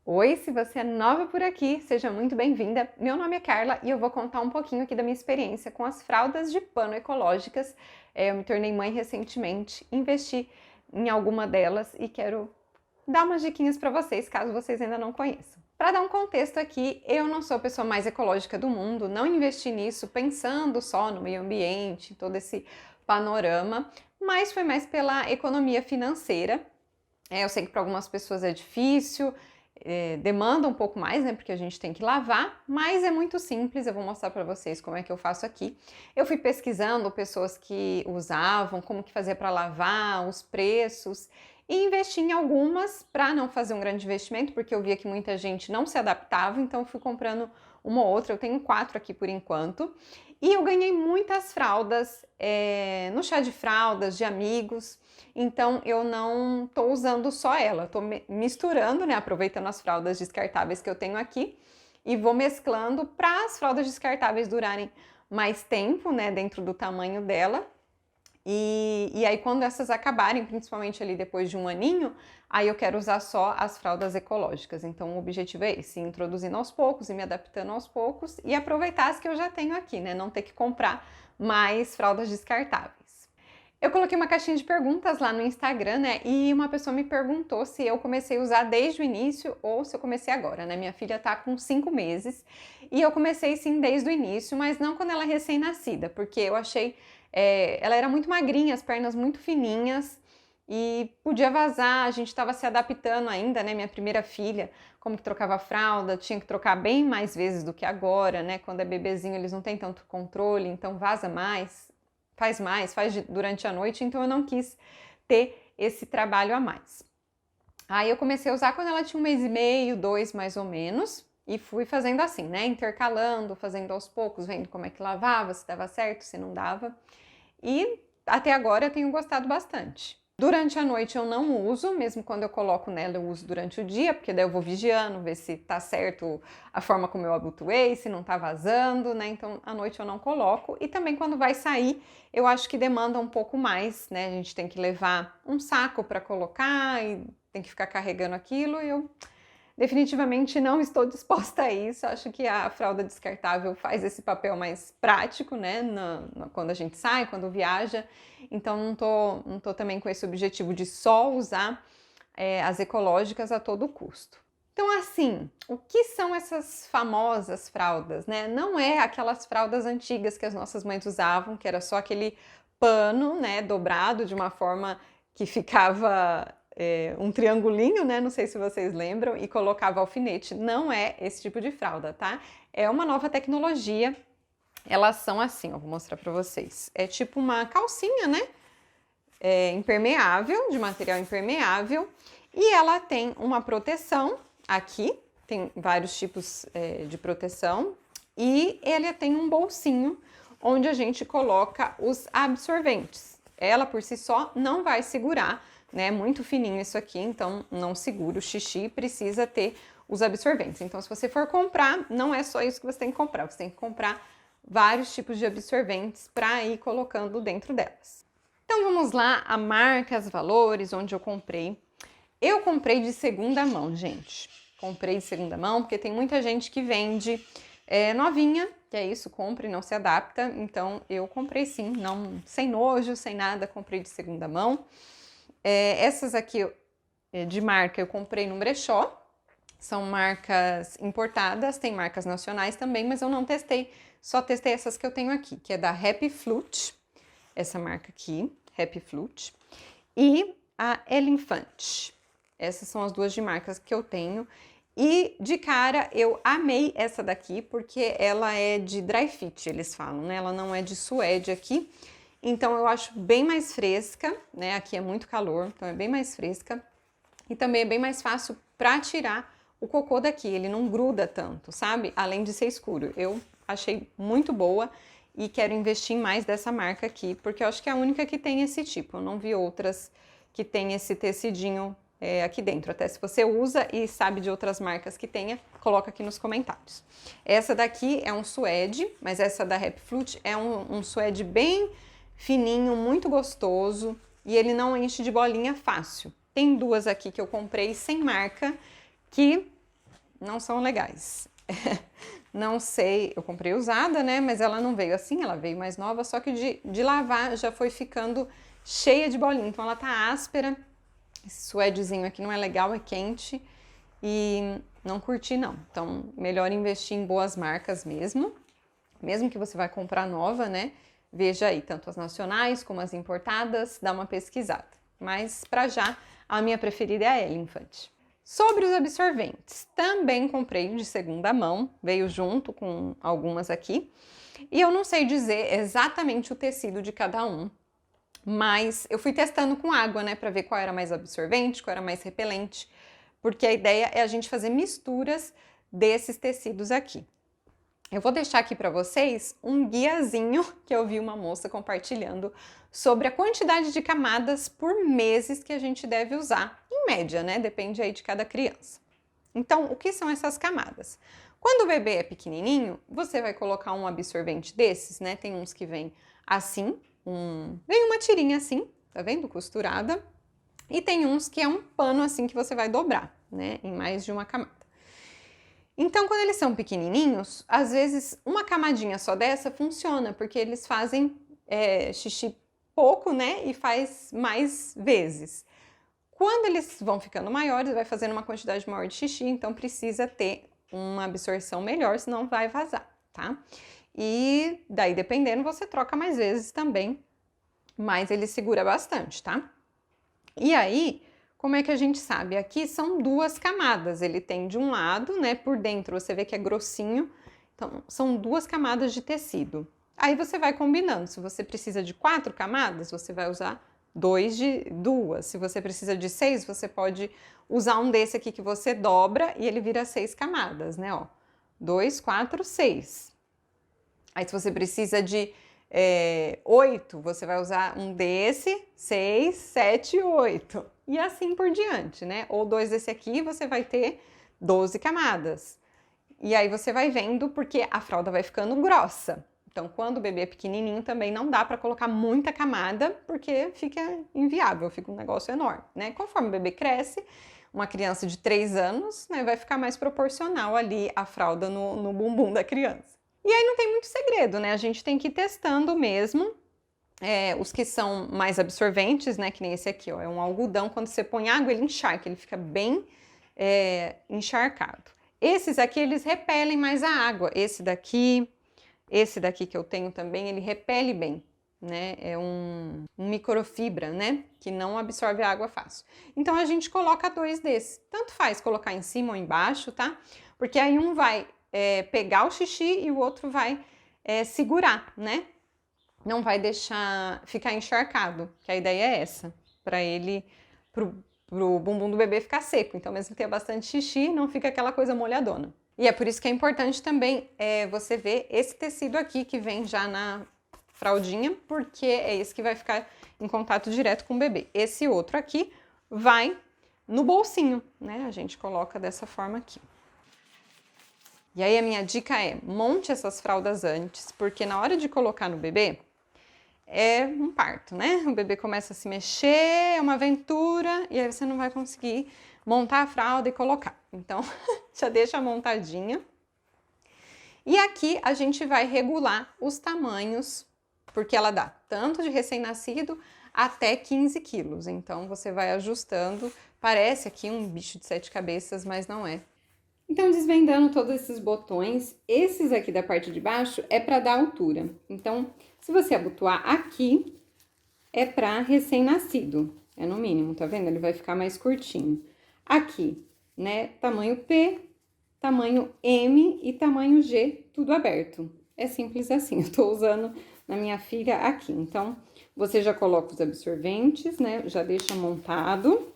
Oi, se você é nova por aqui, seja muito bem-vinda. Meu nome é Carla e eu vou contar um pouquinho aqui da minha experiência com as fraldas de pano ecológicas. Eu me tornei mãe recentemente, investi em alguma delas e quero dar umas diquinhas para vocês, caso vocês ainda não conheçam. Para dar um contexto aqui, eu não sou a pessoa mais ecológica do mundo, não investi nisso pensando só no meio ambiente, todo esse panorama, mas foi mais pela economia financeira. Eu sei que para algumas pessoas é difícil, demanda um pouco mais, né? Porque a gente tem que lavar, mas é muito simples. Eu vou mostrar para vocês como é que eu faço aqui. Eu fui pesquisando pessoas que usavam, como que fazia para lavar, os preços e investi em algumas para não fazer um grande investimento, porque eu via que muita gente não se adaptava, então eu fui comprando uma ou outra. Eu tenho 4 aqui por enquanto. E eu ganhei muitas fraldas no chá de fraldas de amigos. Então eu não estou usando só ela, estou misturando, né, aproveitando as fraldas descartáveis que eu tenho aqui e vou mesclando para as fraldas descartáveis durarem mais tempo, né, dentro do tamanho dela. E aí quando essas acabarem, principalmente ali depois de um aninho, aí eu quero usar só as fraldas ecológicas. Então o objetivo é esse, introduzindo aos poucos e me adaptando aos poucos e aproveitar as que eu já tenho aqui, né, não ter que comprar mais fraldas descartáveis. Eu coloquei uma caixinha de perguntas lá no Instagram, né? E uma pessoa me perguntou se eu comecei a usar desde o início ou se eu comecei agora, né? Minha filha tá com 5 meses e eu comecei sim desde o início, mas não quando ela é recém-nascida, porque eu achei ela era muito magrinha, as pernas muito fininhas e podia vazar. A gente estava se adaptando ainda, né? Minha primeira filha, como que trocava fralda, tinha que trocar bem mais vezes do que agora, né? Quando é bebezinho, eles não têm tanto controle, então vaza mais, faz durante a noite, então eu não quis ter esse trabalho a mais. Aí eu comecei a usar quando ela tinha 1 mês e meio, 2 mais ou menos, e fui fazendo assim, né, intercalando, fazendo aos poucos, vendo como é que lavava, se dava certo, se não dava. E até agora eu tenho gostado bastante. Durante a noite eu não uso, mesmo quando eu coloco nela eu uso durante o dia, porque daí eu vou vigiando, ver se tá certo a forma como eu abotoei, se não tá vazando, né? Então à noite eu não coloco. E também quando vai sair, eu acho que demanda um pouco mais, né? A gente tem que levar um saco para colocar e tem que ficar carregando aquilo e eu definitivamente não estou disposta a isso. Acho que a fralda descartável faz esse papel mais prático, né? Quando a gente sai, quando viaja. Então não tô também com esse objetivo de só usar as ecológicas a todo custo. Então, assim, o que são essas famosas fraldas, né? Não é aquelas fraldas antigas que as nossas mães usavam, que era só aquele pano, né, dobrado de uma forma que ficava um triangulinho, né? Não sei se vocês lembram, e colocava alfinete. Não é esse tipo de fralda, tá? É uma nova tecnologia. Elas são assim, ó, vou mostrar pra vocês. É tipo uma calcinha, né? Impermeável, de material impermeável, e ela tem uma proteção aqui, tem vários tipos de proteção, e ele tem um bolsinho onde a gente coloca os absorventes. Ela por si só não vai segurar, né? Muito fininho isso aqui, então não segura o xixi, precisa ter os absorventes. Então, se você for comprar, não é só isso que você tem que comprar, você tem que comprar vários tipos de absorventes para ir colocando dentro delas. Então vamos lá, a marca, os valores, onde eu comprei. Eu comprei de segunda mão, gente. Comprei de segunda mão porque tem muita gente que vende novinha, que é isso, compra e não se adapta. Então eu comprei sim, não, sem nojo, sem nada, comprei de segunda mão. Essas aqui de marca eu comprei no brechó. São marcas importadas, tem marcas nacionais também, mas eu não testei, só testei essas que eu tenho aqui, que é da Happy Flute, essa marca aqui, Happy Flute, e a Elefant. Essas são as duas de marcas que eu tenho. E de cara eu amei essa daqui, porque ela é de dry fit, eles falam, né? Ela não é de suede aqui, então eu acho bem mais fresca, né? Aqui é muito calor, então é bem mais fresca. E também é bem mais fácil para tirar o cocô daqui, ele não gruda tanto, sabe? Além de ser escuro. Eu achei muito boa e quero investir em mais dessa marca aqui, porque eu acho que é a única que tem esse tipo. Eu não vi outras que tem esse tecidinho aqui dentro. Até se você usa e sabe de outras marcas que tenha, coloca aqui nos comentários. Essa daqui é um suede, mas essa da Happy Flute é um suede bem fininho, muito gostoso, e ele não enche de bolinha fácil. Tem duas aqui que eu comprei sem marca, que não são legais. Não sei, eu comprei usada, né? Mas ela não veio assim, ela veio mais nova, só que de lavar já foi ficando cheia de bolinha. Então ela tá áspera. Esse suedezinho aqui não é legal, é quente e não curti não. Então melhor investir em boas marcas mesmo. Mesmo que você vai comprar nova, né? Veja aí, tanto as nacionais como as importadas, dá uma pesquisada. Mas para já, a minha preferida é a Elefant. Sobre os absorventes, também comprei de segunda mão, veio junto com algumas aqui. E eu não sei dizer exatamente o tecido de cada um, mas eu fui testando com água, né, para ver qual era mais absorvente, qual era mais repelente, porque a ideia é a gente fazer misturas desses tecidos aqui. Eu vou deixar aqui para vocês um guiazinho que eu vi uma moça compartilhando sobre a quantidade de camadas por meses que a gente deve usar, em média, né? Depende aí de cada criança. Então, o que são essas camadas? Quando o bebê é pequenininho, você vai colocar um absorvente desses, né? Tem uns que vem assim, vem uma tirinha assim, tá vendo? Costurada. E tem uns que é um pano assim que você vai dobrar, né? Em mais de uma camada. Então, quando eles são pequenininhos, às vezes uma camadinha só dessa funciona, porque eles fazem xixi pouco, né? E faz mais vezes. Quando eles vão ficando maiores, vai fazendo uma quantidade maior de xixi, então precisa ter uma absorção melhor, senão vai vazar, tá? E daí, dependendo, você troca mais vezes também, mas ele segura bastante, tá? E aí, como é que a gente sabe? Aqui são duas camadas, ele tem de um lado, né, por dentro você vê que é grossinho, então são duas camadas de tecido. Aí você vai combinando, se você precisa de 4 camadas, você vai usar 2 de duas, se você precisa de 6, você pode usar um desse aqui que você dobra e ele vira 6 camadas, né, ó, 2, 4, 6. Aí se você precisa de 8, você vai usar um desse, 6, 7, 8. E assim por diante, né? Ou 2 desse aqui, você vai ter 12 camadas. E aí você vai vendo, porque a fralda vai ficando grossa. Então, quando o bebê é pequenininho, também não dá para colocar muita camada, porque fica inviável, fica um negócio enorme, né? Conforme o bebê cresce, uma criança de 3 anos, né, vai ficar mais proporcional ali a fralda no bumbum da criança. E aí não tem muito segredo, né? A gente tem que ir testando mesmo. Os que são mais absorventes, né? Que nem esse aqui, ó. É um algodão. Quando você põe água, ele encharca, ele fica bem encharcado. Esses aqui, eles repelem mais a água. Esse daqui que eu tenho também, ele repele bem, né? É um microfibra, né? Que não absorve a água fácil. Então, a gente coloca 2 desses. Tanto faz colocar em cima ou embaixo, tá? Porque aí um vai pegar o xixi e o outro vai segurar, né? Não vai deixar ficar encharcado, que a ideia é essa, para ele, pro bumbum do bebê ficar seco. Então, mesmo que tenha bastante xixi, não fica aquela coisa molhadona. E é por isso que é importante também você ver esse tecido aqui que vem já na fraldinha, porque é esse que vai ficar em contato direto com o bebê. Esse outro aqui vai no bolsinho, né? A gente coloca dessa forma aqui. E aí a minha dica é, monte essas fraldas antes, porque na hora de colocar no bebê, é um parto, né? O bebê começa a se mexer, é uma aventura, e aí você não vai conseguir montar a fralda e colocar. Então, já deixa montadinha. E aqui a gente vai regular os tamanhos, porque ela dá tanto de recém-nascido até 15 quilos. Então, você vai ajustando. Parece aqui um bicho de 7 cabeças, mas não é. Então, desvendando todos esses botões, esses aqui da parte de baixo é para dar altura. Então, se você abotoar aqui, é para recém-nascido, é no mínimo, tá vendo? Ele vai ficar mais curtinho. Aqui, né, tamanho P, tamanho M e tamanho G, tudo aberto. É simples assim, eu tô usando na minha filha aqui. Então, você já coloca os absorventes, né, já deixa montado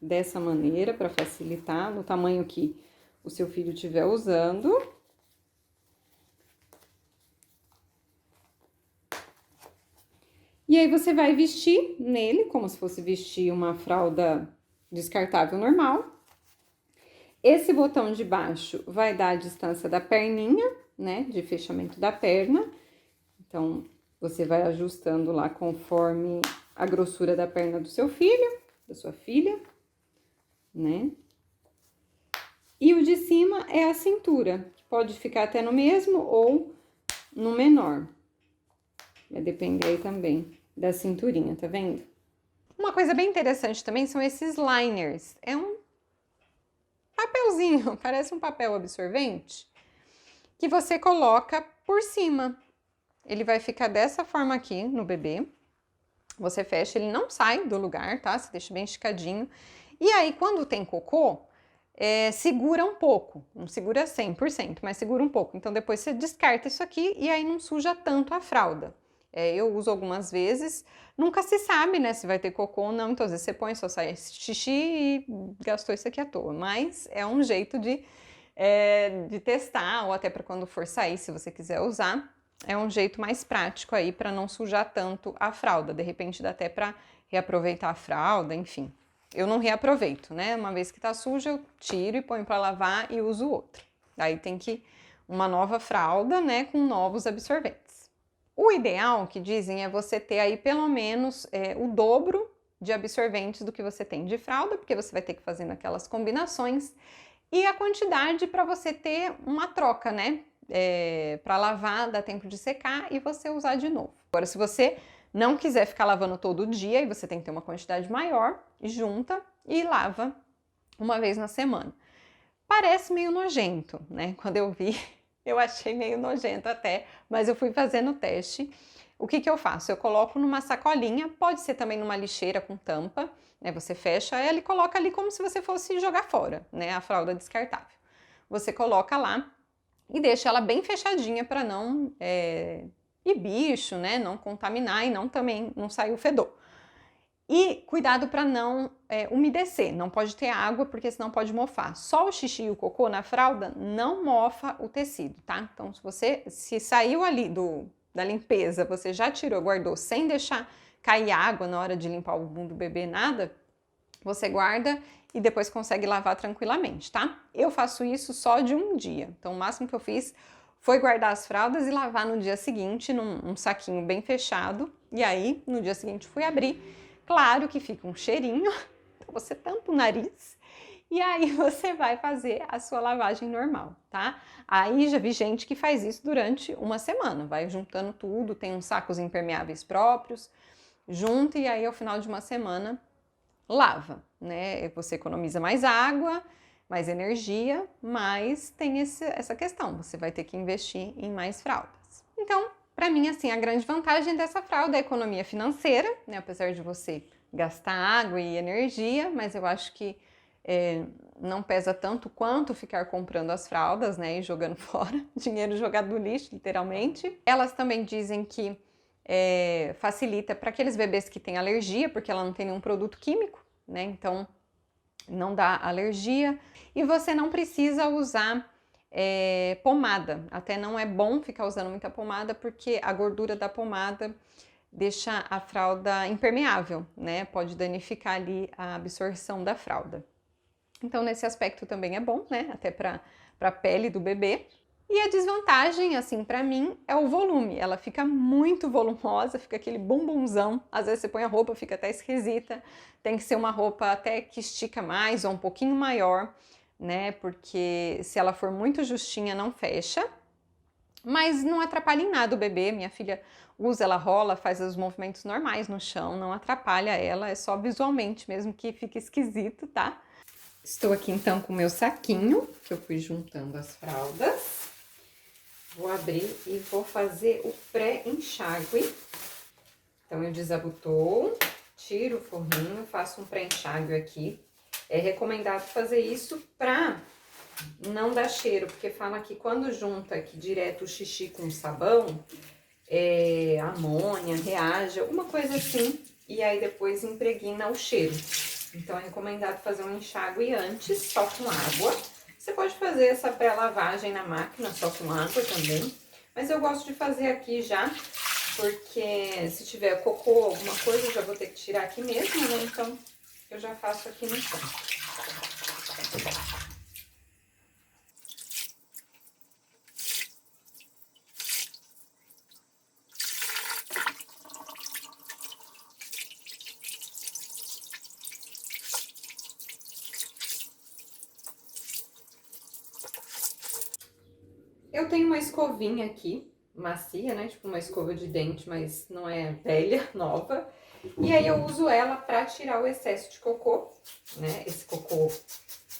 dessa maneira para facilitar, no tamanho que o seu filho estiver usando. E aí, você vai vestir nele, como se fosse vestir uma fralda descartável normal. Esse botão de baixo vai dar a distância da perninha, né, de fechamento da perna. Então, você vai ajustando lá conforme a grossura da perna do seu filho, da sua filha, né? E o de cima é a cintura, que pode ficar até no mesmo ou no menor. Vai depender aí também da cinturinha, tá vendo? Uma coisa bem interessante também são esses liners. É um papelzinho, parece um papel absorvente, que você coloca por cima. Ele vai ficar dessa forma aqui no bebê. Você fecha, ele não sai do lugar, tá? Você deixa bem esticadinho. E aí, quando tem cocô, segura um pouco. Não segura 100%, mas segura um pouco. Então, depois você descarta isso aqui e aí não suja tanto a fralda. Eu uso algumas vezes. Nunca se sabe, né, se vai ter cocô ou não. Então, às vezes você põe, só sai xixi e gastou isso aqui à toa. Mas é um jeito de testar, ou até para quando for sair, se você quiser usar. É um jeito mais prático aí para não sujar tanto a fralda. De repente dá até para reaproveitar a fralda, enfim. Eu não reaproveito, né? Uma vez que tá suja, eu tiro e ponho para lavar e uso outra. Daí tem que uma nova fralda, né, com novos absorventes. O ideal, que dizem, é você ter aí pelo menos o dobro de absorventes do que você tem de fralda, porque você vai ter que fazer aquelas combinações, e a quantidade para você ter uma troca, né? Para lavar, dá tempo de secar e você usar de novo. Agora, se você não quiser ficar lavando todo dia, e você tem que ter uma quantidade maior, junta e lava uma vez na semana. Parece meio nojento, né? Quando eu vi, eu achei meio nojento até, mas eu fui fazendo o teste. O que eu faço? Eu coloco numa sacolinha, pode ser também numa lixeira com tampa, né? Você fecha ela e coloca ali como se você fosse jogar fora, né? A fralda descartável. Você coloca lá e deixa ela bem fechadinha para não ir bicho, né? Não contaminar e também não sair o fedor. E cuidado para não umedecer, não pode ter água porque senão pode mofar. Só o xixi e o cocô na fralda não mofa o tecido, tá? Então se saiu ali da limpeza, você já tirou, guardou sem deixar cair água na hora de limpar o bumbum do bebê, nada, você guarda e depois consegue lavar tranquilamente, tá? Eu faço isso só de um dia, então o máximo que eu fiz foi guardar as fraldas e lavar no dia seguinte num saquinho bem fechado, e aí no dia seguinte fui abrir. Claro que fica um cheirinho, então você tampa o nariz e aí você vai fazer a sua lavagem normal, tá? Aí já vi gente que faz isso durante uma semana, vai juntando tudo, tem uns sacos impermeáveis próprios, junta e aí ao final de uma semana lava, né? Você economiza mais água, mais energia, mas tem essa questão, você vai ter que investir em mais fraldas. Então, para mim, assim, a grande vantagem dessa fralda é a economia financeira, né? Apesar de você gastar água e energia, mas eu acho que não pesa tanto quanto ficar comprando as fraldas, né? E jogando fora, dinheiro jogado no lixo, literalmente. Elas também dizem que facilita para aqueles bebês que têm alergia, porque ela não tem nenhum produto químico, né? Então não dá alergia e você não precisa usar pomada. Até não é bom ficar usando muita pomada porque a gordura da pomada deixa a fralda impermeável, né? Pode danificar ali a absorção da fralda. Então nesse aspecto também é bom, né? Até para a pele do bebê. E a desvantagem, assim, pra mim, é o volume. Ela fica muito volumosa, fica aquele bumbumzão. Às vezes você põe a roupa, fica até esquisita. Tem que ser uma roupa até que estica mais ou um pouquinho maior, né? Porque se ela for muito justinha, não fecha. Mas não atrapalha em nada o bebê. Minha filha usa, ela rola, faz os movimentos normais no chão, não atrapalha ela. É só visualmente mesmo que fica esquisito, tá? Estou aqui então com o meu saquinho, que eu fui juntando as fraldas. Vou abrir e vou fazer o pré-enxágue. Então, eu desabotoo, tiro o forrinho, faço um pré-enxágue aqui. É recomendado fazer isso pra não dar cheiro, porque fala que quando junta aqui direto o xixi com o sabão, amônia, reage, alguma coisa assim, e aí depois impregna o cheiro. Então, é recomendado fazer um enxágue antes, só com água. Você pode fazer essa pré-lavagem na máquina só com água também, mas eu gosto de fazer aqui já, porque se tiver cocô, alguma coisa, eu já vou ter que tirar aqui mesmo, né? Então, eu já faço aqui no chão. Eu tenho uma escovinha aqui, macia, né? Tipo uma escova de dente, mas não é velha, nova. E aí eu uso ela pra tirar o excesso de cocô, né? Esse cocô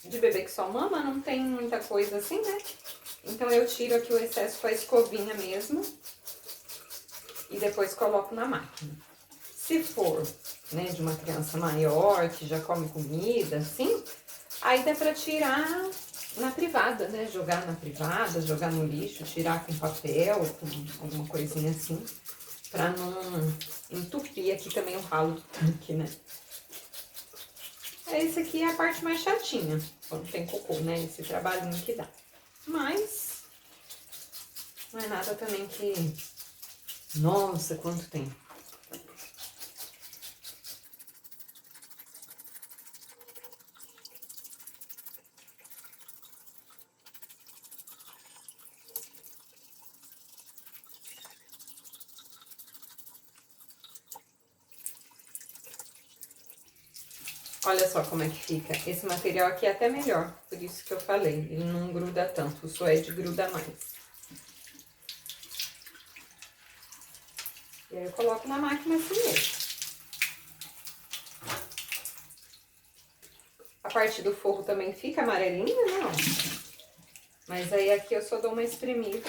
de bebê que só mama, não tem muita coisa assim, né? Então eu tiro aqui o excesso com a escovinha mesmo e depois coloco na máquina. Se for, né, de uma criança maior, que já come comida, assim, aí dá pra tirar na privada, né? Jogar na privada, jogar no lixo, tirar com papel, com alguma coisinha assim, pra não entupir aqui também o ralo do tanque, né? Esse aqui é a parte mais chatinha, quando tem cocô, né? Esse trabalhinho que dá. Mas não é nada também que... Nossa, quanto tempo! Olha só como é que fica. Esse material aqui é até melhor, por isso que eu falei. Ele não gruda tanto, o suede gruda mais. E aí eu coloco na máquina assim mesmo. A parte do forro também fica amarelinha, não. Mas aí aqui eu só dou uma espremida.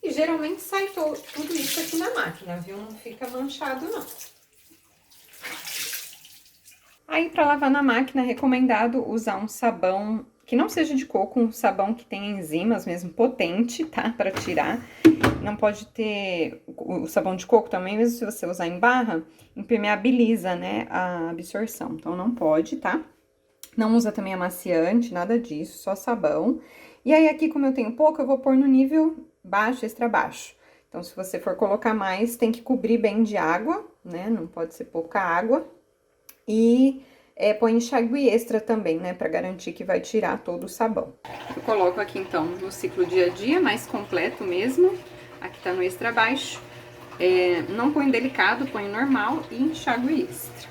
E geralmente sai tudo isso aqui na máquina, viu? Não fica manchado, não. Aí, para lavar na máquina, é recomendado usar um sabão que não seja de coco, um sabão que tenha enzimas mesmo, potente, tá? Para tirar. Não pode ter... O sabão de coco também, mesmo se você usar em barra, impermeabiliza, né, a absorção. Então, não pode, tá? Não usa também amaciante, nada disso, só sabão. E aí, aqui, como eu tenho pouco, eu vou pôr no nível baixo, extra baixo. Então, se você for colocar mais, tem que cobrir bem de água, né? Não pode ser pouca água. E põe enxágue extra também, né? Pra garantir que vai tirar todo o sabão. Eu coloco aqui, então, no ciclo dia a dia, mais completo mesmo. Aqui tá no extra baixo. Não põe delicado, põe normal e enxágue extra.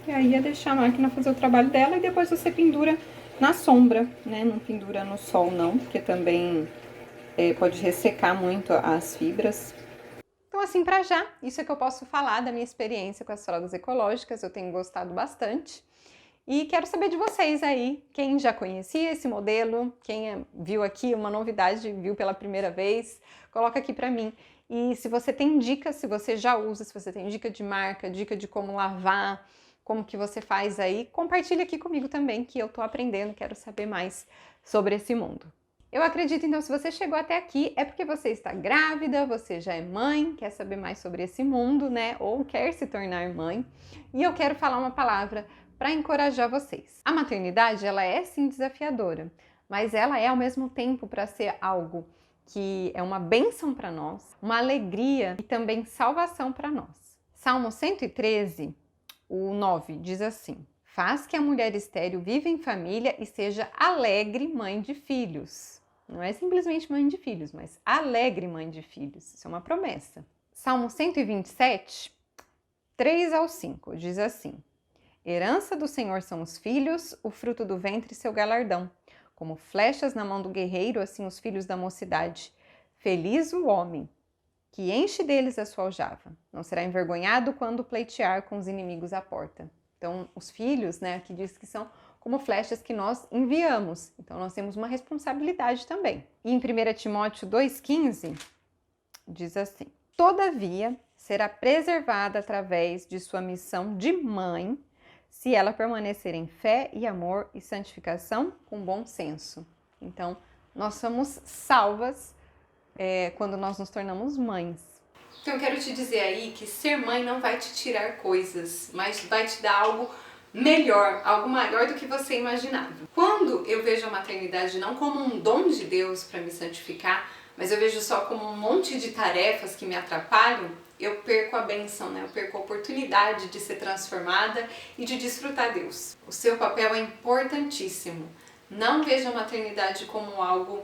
E aí é deixar a máquina fazer o trabalho dela e depois você pendura na sombra, né? Não pendura no sol, não, porque também pode ressecar muito as fibras. Então, assim, pra já, isso é que eu posso falar da minha experiência com as fraldas ecológicas, eu tenho gostado bastante. E quero saber de vocês aí, quem já conhecia esse modelo, quem viu aqui uma novidade, viu pela primeira vez, coloca aqui pra mim. E se você tem dicas, se você já usa, se você tem dica de marca, dica de como lavar, como que você faz aí, compartilha aqui comigo também, que eu tô aprendendo, quero saber mais sobre esse mundo. Eu acredito, então, se você chegou até aqui, é porque você está grávida, você já é mãe, quer saber mais sobre esse mundo, né? Ou quer se tornar mãe. E eu quero falar uma palavra para encorajar vocês. A maternidade, ela é sim desafiadora, mas ela é ao mesmo tempo para ser algo que é uma bênção para nós, uma alegria e também salvação para nós. Salmo 113, o 9, diz assim: faz que a mulher estéril viva em família e seja alegre mãe de filhos. Não é simplesmente mãe de filhos, mas alegre mãe de filhos. Isso é uma promessa. Salmo 127, 3 ao 5, diz assim: herança do Senhor são os filhos, o fruto do ventre seu galardão. Como flechas na mão do guerreiro, assim os filhos da mocidade. Feliz o homem que enche deles a sua aljava. Não será envergonhado quando pleitear com os inimigos à porta. Então, os filhos, né, aqui diz que são como flechas que nós enviamos. Então, nós temos uma responsabilidade também. E em 1 Timóteo 2,15, diz assim: todavia, será preservada através de sua missão de mãe, se ela permanecer em fé e amor e santificação com bom senso. Então, nós somos salvas quando nós nos tornamos mães. Então eu quero te dizer aí que ser mãe não vai te tirar coisas, mas vai te dar algo melhor, algo maior do que você imaginava. Quando eu vejo a maternidade não como um dom de Deus para me santificar, mas eu vejo só como um monte de tarefas que me atrapalham, eu perco a bênção, né? Eu perco a oportunidade de ser transformada e de desfrutar Deus. O seu papel é importantíssimo. Não veja a maternidade como algo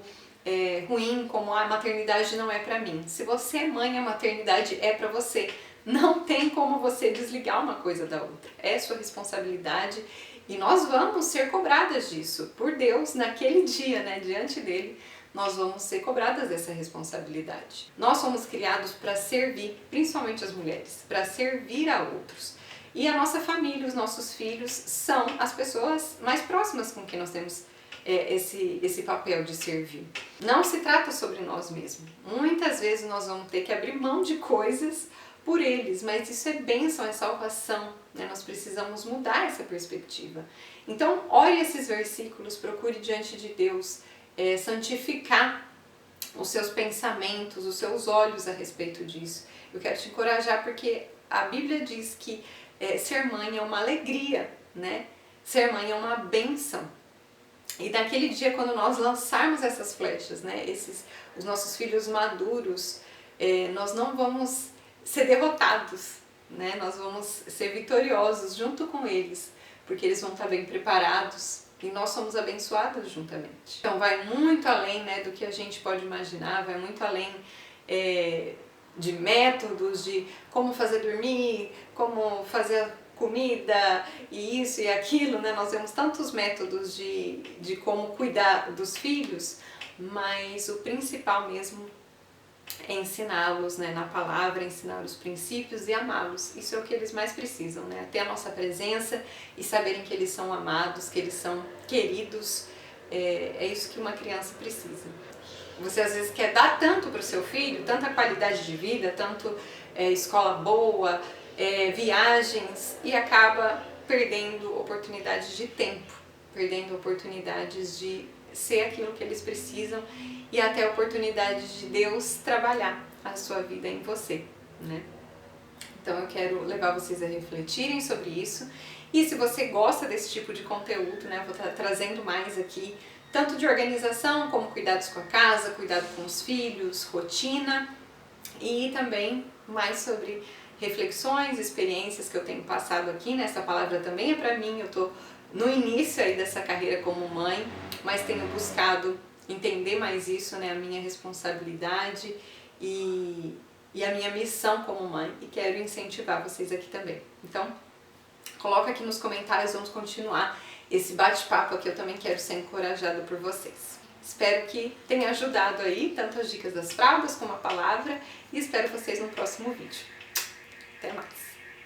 ruim, como a maternidade não é para mim. Se você é mãe, a maternidade é para você. Não tem como você desligar uma coisa da outra. É sua responsabilidade e nós vamos ser cobradas disso por Deus naquele dia, né, diante dele. nós vamos ser cobradas dessa responsabilidade. Nós somos criados para servir, principalmente as mulheres, para servir a outros. E a nossa família, os nossos filhos, são as pessoas mais próximas com quem nós temos esse papel de servir. Não se trata sobre nós mesmos. Muitas vezes nós vamos ter que abrir mão de coisas por eles, mas isso é bênção, é salvação, né? Nós precisamos mudar essa perspectiva. Então, ore esses versículos, procure diante de Deus santificar os seus pensamentos, os seus olhos a respeito disso. Eu quero te encorajar porque a Bíblia diz que ser mãe é uma alegria, né? Ser mãe é uma bênção. E naquele dia, quando nós lançarmos essas flechas, né? Os nossos filhos maduros, nós não vamos ser derrotados, né? Nós vamos ser vitoriosos junto com eles, porque eles vão estar bem preparados e nós somos abençoados juntamente. Então vai muito além, né, do que a gente pode imaginar, vai muito além de métodos, de como fazer dormir, como fazer comida e isso e aquilo, né? Nós temos tantos métodos de como cuidar dos filhos, mas o principal mesmo é ensiná-los, né, na palavra, ensinar os princípios e amá-los. Isso é o que eles mais precisam, né? Ter a nossa presença e saberem que eles são amados, que eles são queridos. É isso que uma criança precisa. Você às vezes quer dar tanto para o seu filho, tanta qualidade de vida, tanto escola boa, viagens, e acaba perdendo oportunidades de tempo, perdendo oportunidades de ser aquilo que eles precisam e até a oportunidade de Deus trabalhar a sua vida em você, né? Então eu quero levar vocês a refletirem sobre isso. E se você gosta desse tipo de conteúdo, né, eu vou estar trazendo mais aqui, tanto de organização como cuidados com a casa, cuidado com os filhos, rotina, e também mais sobre reflexões, experiências que eu tenho passado aqui, né? Essa palavra também é para mim, eu tô no início aí dessa carreira como mãe, mas tenho buscado entender mais isso, né? A minha responsabilidade e a minha missão como mãe, e quero incentivar vocês aqui também. Então, coloca aqui nos comentários, vamos continuar esse bate-papo aqui, eu também quero ser encorajada por vocês. Espero que tenha ajudado aí, tanto as dicas das fraldas como a palavra, e espero vocês no próximo vídeo. Até mais!